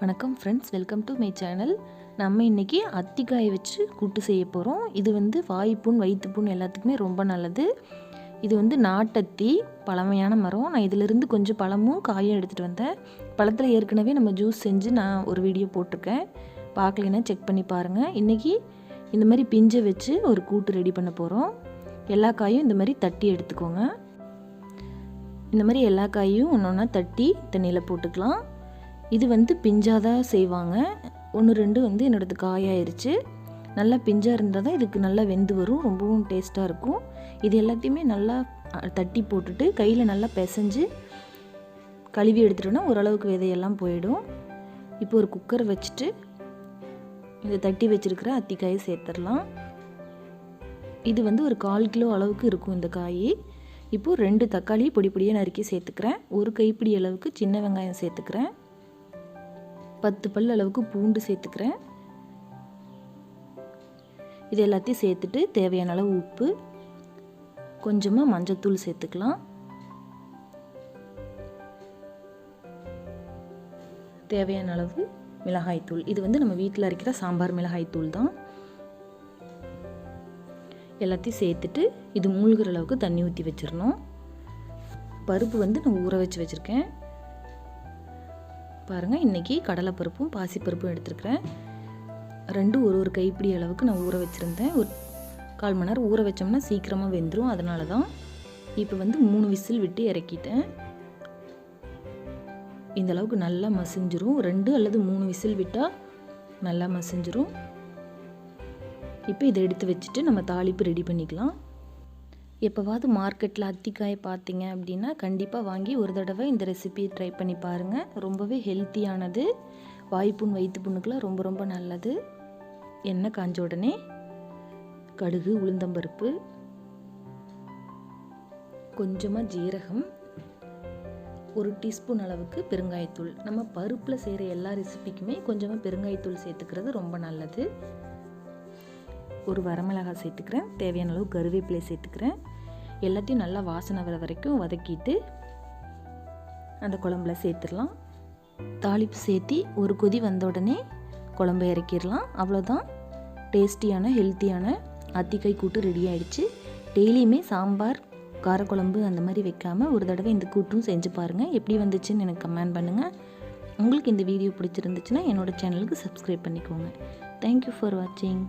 வணக்கம் friends, welcome to my channel. நம்ம இன்றைக்கி அத்திக்காயை வச்சு கூட்டு செய்ய போகிறோம். இது வாய்ப்புண் வயிற்றுப்புண் எல்லாத்துக்குமே ரொம்ப நல்லது. இது நாட்டத்தி பழமையான மரம். நான் இதிலிருந்து கொஞ்சம் பழமும் காயும் எடுத்துகிட்டு வந்தேன். பழத்தில் ஏற்கனவே நம்ம ஜூஸ் செஞ்சு நான் ஒரு வீடியோ போட்டிருக்கேன். பார்க்கலைன்னா செக் பண்ணி பாருங்கள். இன்றைக்கி இந்த மாதிரி பிஞ்சை வச்சு ஒரு கூட்டு ரெடி பண்ண போகிறோம். எல்லா காயும் இந்த மாதிரி தட்டி எடுத்துக்கோங்க. இந்த மாதிரி எல்லா காயும் ஒன்று ஒன்றா தட்டி தண்ணியில் போட்டுக்கலாம். இது பிஞ்சாக தான் செய்வாங்க. 1-2 என்னோடது காயாயிருச்சு. நல்லா பிஞ்சாக இருந்தால் தான் இதுக்கு நல்லா வெந்து வரும், ரொம்பவும் டேஸ்ட்டாக இருக்கும். இது எல்லாத்தையுமே நல்லா தட்டி போட்டுட்டு கையில் நல்லா பிசைஞ்சு கழுவி எடுத்துட்டோன்னா ஓரளவுக்கு விதையெல்லாம் போயிடும். இப்போ ஒரு குக்கர் வச்சுட்டு இதை தட்டி வச்சுருக்கிற அத்திக்காயை சேர்த்துடலாம். இது ஒரு 1/4 கிலோ அளவுக்கு இருக்கும் இந்த காய். இப்போது 2 தக்காளி பொடி பொடியாக நறுக்கி சேர்த்துக்கிறேன். ஒரு கைப்பிடி அளவுக்கு சின்ன வெங்காயம் சேர்த்துக்கிறேன். 10 பல் அளவுக்கு பூண்டு சேர்த்துக்கிறேன். இது எல்லாத்தையும் சேர்த்துட்டு தேவையான அளவு உப்பு, கொஞ்சமாக மஞ்சத்தூள் சேர்த்துக்கலாம். தேவையான அளவு மிளகாய்த்தூள். இது நம்ம வீட்டில் அரைக்கிற சாம்பார் மிளகாய்த்தூள் தான். எல்லாத்தையும் சேர்த்துட்டு இது மூழ்கிற அளவுக்கு தண்ணி ஊற்றி வச்சிடணும். பருப்பு நான் ஊற வச்சு வச்சுருக்கேன். பாருங்கள், இன்றைக்கி கடலைப்பருப்பும் பாசிப்பருப்பும் எடுத்துருக்கிறேன். ரெண்டும் ஒரு கைப்பிடி அளவுக்கு நான் ஊற வச்சுருந்தேன். ஒரு 1/4 மணி நேரம் ஊற வச்சோம்னா சீக்கிரமாக வெந்துடும். அதனால தான் இப்போ 3 விசில் விட்டு இறக்கிட்டேன். இந்த அளவுக்கு நல்லா மசிஞ்சிரும். 2 அல்லது 3 விசில் விட்டால் நல்லா மசிஞ்சிரும். இப்போ இதை எடுத்து வச்சுட்டு நம்ம தாளிப்பு ரெடி பண்ணிக்கலாம். எப்போவாவது மார்க்கெட்டில் அத்திக்காயை பார்த்தீங்க அப்படின்னா கண்டிப்பாக வாங்கி ஒரு தடவை இந்த ரெசிபியை ட்ரை பண்ணி பாருங்கள். ரொம்பவே ஹெல்த்தியானது. வாய்ப்புண் வயிற்றுப்புண்ணுக்கெலாம் ரொம்ப ரொம்ப நல்லது. எண்ணெய் காஞ்ச உடனே கடுகு, உளுந்தம்பருப்பு, கொஞ்சமாக ஜீரகம், 1 டீஸ்பூன் அளவுக்கு பெருங்காயத்தூள். நம்ம பருப்பில் செய்கிற எல்லா ரெசிபிக்குமே கொஞ்சமாக பெருங்காயத்தூள் சேர்த்துக்கிறது ரொம்ப நல்லது. ஒரு வரமிளகாய் சேர்த்துக்கிறேன். தேவையான அளவு கருவேப்பிலை சேர்த்துக்கிறேன். எல்லாத்தையும் நல்லா வாசனை வர வரைக்கும் வதக்கிட்டு அந்த குழம்புல சேர்த்துடலாம். தாளிப்பு சேர்த்தி ஒரு கொதி வந்த உடனே குழம்பு இறக்கிடலாம். அவ்வளோதான், டேஸ்டியான ஹெல்த்தியான அத்திக்காய் கூட்டு ரெடி ஆகிடுச்சு. டெய்லியுமே சாம்பார், காரக்குழம்பு அந்த மாதிரி வைக்காமல் ஒரு தடவை இந்த கூட்டும் செஞ்சு பாருங்கள். எப்படி வந்துச்சுன்னு எனக்கு கமெண்ட் பண்ணுங்கள். உங்களுக்கு இந்த வீடியோ பிடிச்சிருந்துச்சுன்னா என்னோடய சேனலுக்கு சப்ஸ்கிரைப் பண்ணிக்கோங்க. தேங்க்யூ ஃபார் வாட்சிங்.